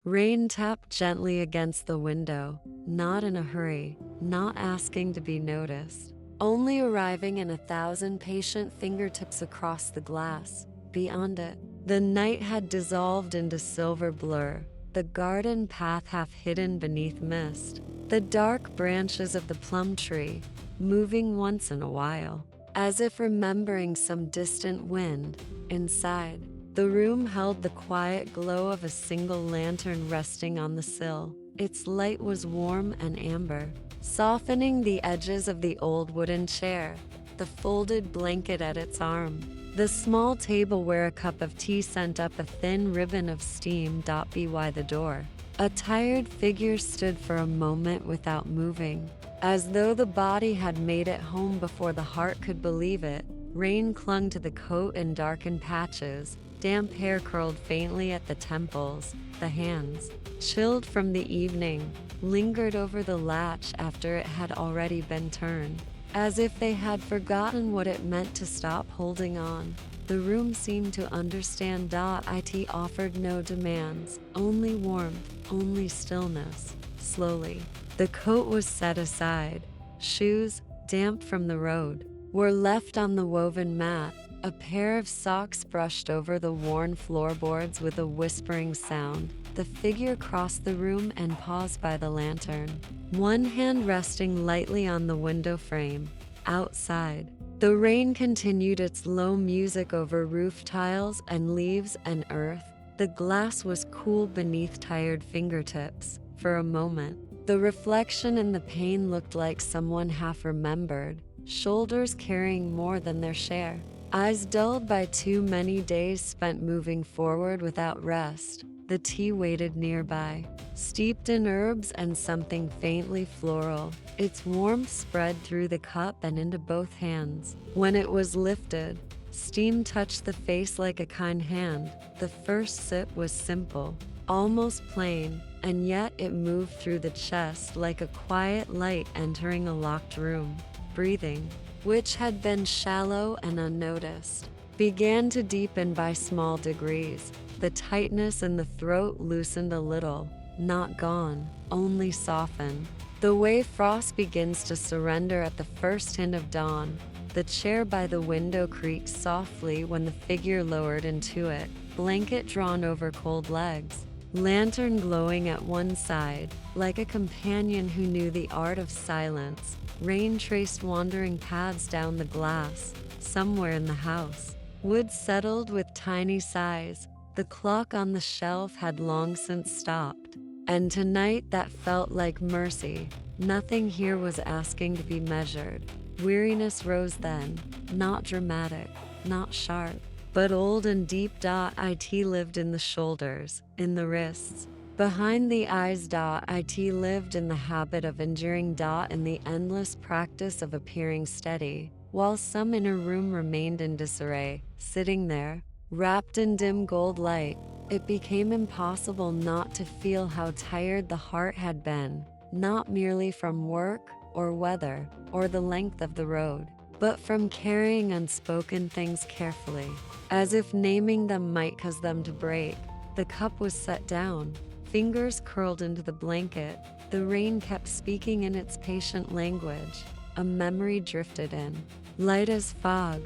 Rain tapped gently against the window, not in a hurry, not asking to be noticed, only arriving in 1,000 patient fingertips across the glass. Beyond it, the night had dissolved into silver blur, the garden path half hidden beneath mist, the dark branches of the plum tree moving once in a while, as if remembering some distant wind. Inside, the room held the quiet glow of a single lantern resting on the sill. Its light was warm and amber, softening the edges of the old wooden chair, the folded blanket at its arm, the small table where a cup of tea sent up a thin ribbon of steam. By the door, a tired figure stood for a moment without moving, as though the body had made it home before the heart could believe it. Rain clung to the coat in darkened patches. Damp hair curled faintly at the temples. The hands, chilled from the evening, lingered over the latch after it had already been turned, as if they had forgotten what it meant to stop holding on. The room seemed to understand. It offered no demands, only warmth, only stillness. Slowly, the coat was set aside. Shoes, damp from the road, were left on the woven mat. A pair of socks brushed over the worn floorboards with a whispering sound. The figure crossed the room and paused by the lantern, one hand resting lightly on the window frame. Outside, the rain continued its low music over roof tiles and leaves and earth. The glass was cool beneath tired fingertips. For a moment, the reflection in the pane looked like someone half remembered, shoulders carrying more than their share, eyes dulled by too many days spent moving forward without rest. The tea waited nearby, steeped in herbs and something faintly floral. Its warmth spread through the cup and into both hands. When it was lifted, steam touched the face like a kind hand. The first sip was simple, almost plain, and yet it moved through the chest like a quiet light entering a locked room. Breathing, which had been shallow and unnoticed, began to deepen by small degrees. The tightness in the throat loosened a little, not gone, only softened. The way frost begins to surrender at the first hint of dawn. The chair by the window creaked softly when the figure lowered into it, blanket drawn over cold legs, lantern glowing at one side, like a companion who knew the art of silence. Rain traced wandering paths down the glass. Somewhere in the house, wood settled with tiny sighs. The clock on the shelf had long since stopped, and tonight that felt like mercy. Nothing here was asking to be measured. Weariness rose then, not dramatic, not sharp, but old and deep. It lived in the shoulders, in the wrists, behind the eyes. It lived in the habit of enduring. In the endless practice of appearing steady, while some inner room remained in disarray. Sitting there, wrapped in dim gold light, it became impossible not to feel how tired the heart had been, not merely from work or weather or the length of the road, but from carrying unspoken things carefully, as if naming them might cause them to break. The cup was set down, fingers curled into the blanket. The rain kept speaking in its patient language. A memory drifted in, light as fog.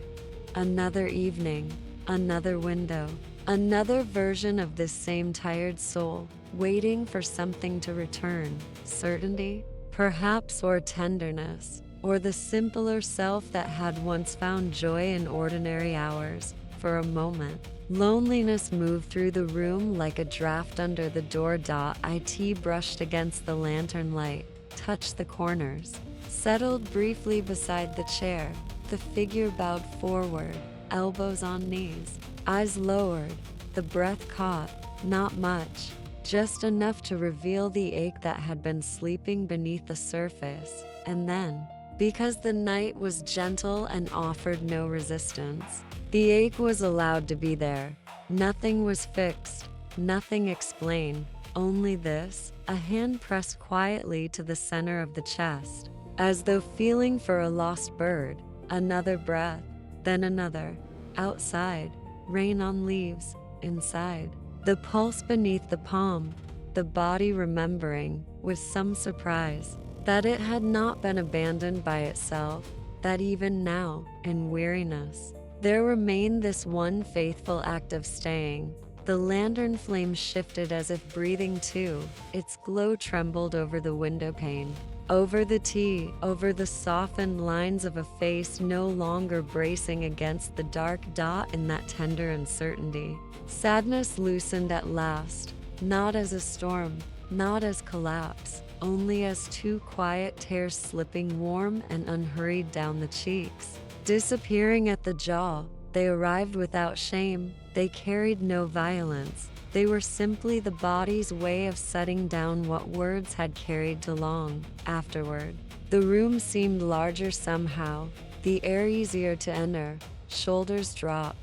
Another evening, another window, another version of this same tired soul, waiting for something to return. Certainty, perhaps, or tenderness, or the simpler self that had once found joy in ordinary hours. For a moment, loneliness moved through the room like a draft under the door. It brushed against the lantern light, touched the corners, settled briefly beside the chair. The figure bowed forward, elbows on knees, eyes lowered. The breath caught, not much, just enough to reveal the ache that had been sleeping beneath the surface. And then, because the night was gentle and offered no resistance, the ache was allowed to be there. Nothing was fixed, nothing explained, only this: a hand pressed quietly to the center of the chest, as though feeling for a lost bird. Another breath, then another. Outside, rain on leaves. Inside, the pulse beneath the palm. the body remembering, with some surprise, that it had not been abandoned by itself, that even now, in weariness, there remained this one faithful act of staying. The lantern flame shifted as if breathing too. Its glow trembled over the window pane, over the tea, over the softened lines of a face no longer bracing against the dark dot in that tender uncertainty. Sadness loosened at last, not as a storm, not as collapse, only as two quiet tears slipping warm and unhurried down the cheeks. Disappearing at the jaw, they arrived without shame. They carried no violence. They were simply the body's way of setting down what words had carried too long. Afterward, the room seemed larger somehow, the air easier to enter. Shoulders dropped.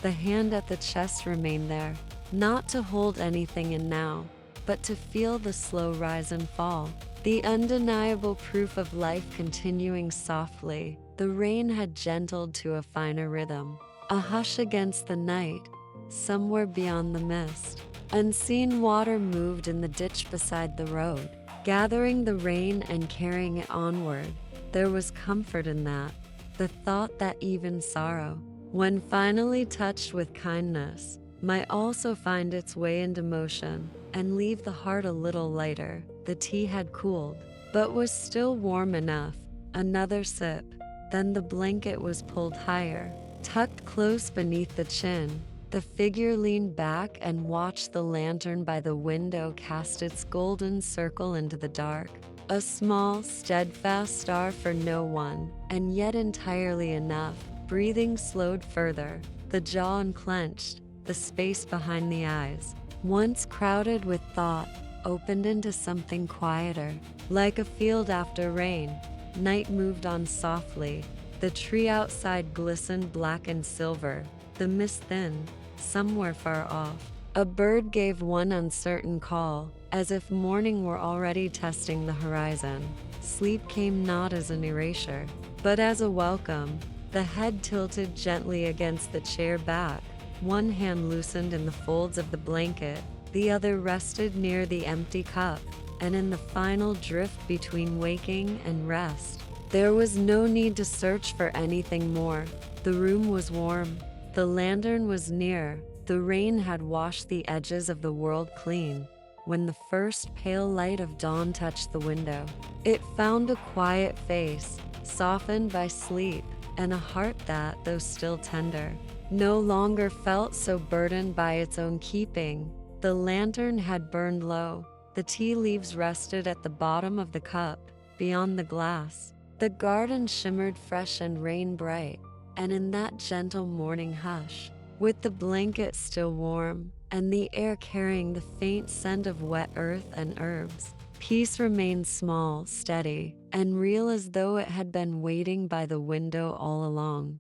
The hand at the chest remained there, not to hold anything in now, but to feel the slow rise and fall. The undeniable proof of life continuing softly. The rain had gentled to a finer rhythm, a hush against the night. Somewhere beyond the mist, unseen water moved in the ditch beside the road, gathering the rain and carrying it onward. There was comfort in that, the thought that even sorrow, when finally touched with kindness, might also find its way into motion and leave the heart a little lighter. The tea had cooled, but was still warm enough. Another sip, then the blanket was pulled higher, tucked close beneath the chin. The figure leaned back and watched the lantern by the window cast its golden circle into the dark. A small, steadfast star for no one, and yet entirely enough. Breathing slowed further, the jaw unclenched, the space behind the eyes, once crowded with thought, opened into something quieter. Like a field after rain, night moved on softly. The tree outside glistened black and silver, the mist thinned. Somewhere far off, a bird gave one uncertain call, as if morning were already testing the horizon. Sleep came not as an erasure, but as a welcome. The head tilted gently against the chair back, one hand loosened in the folds of the blanket, the other rested near the empty cup, and in the final drift between waking and rest, there was no need to search for anything more. The room was warm. The lantern was near. The rain had washed the edges of the world clean. When the first pale light of dawn touched the window, it found a quiet face, softened by sleep, and a heart that, though still tender, no longer felt so burdened by its own keeping. The lantern had burned low. The tea leaves rested at the bottom of the cup, beyond the glass. The garden shimmered fresh and rain bright. And in that gentle morning hush, with the blanket still warm, and the air carrying the faint scent of wet earth and herbs, peace remained small, steady, and real as though it had been waiting by the window all along.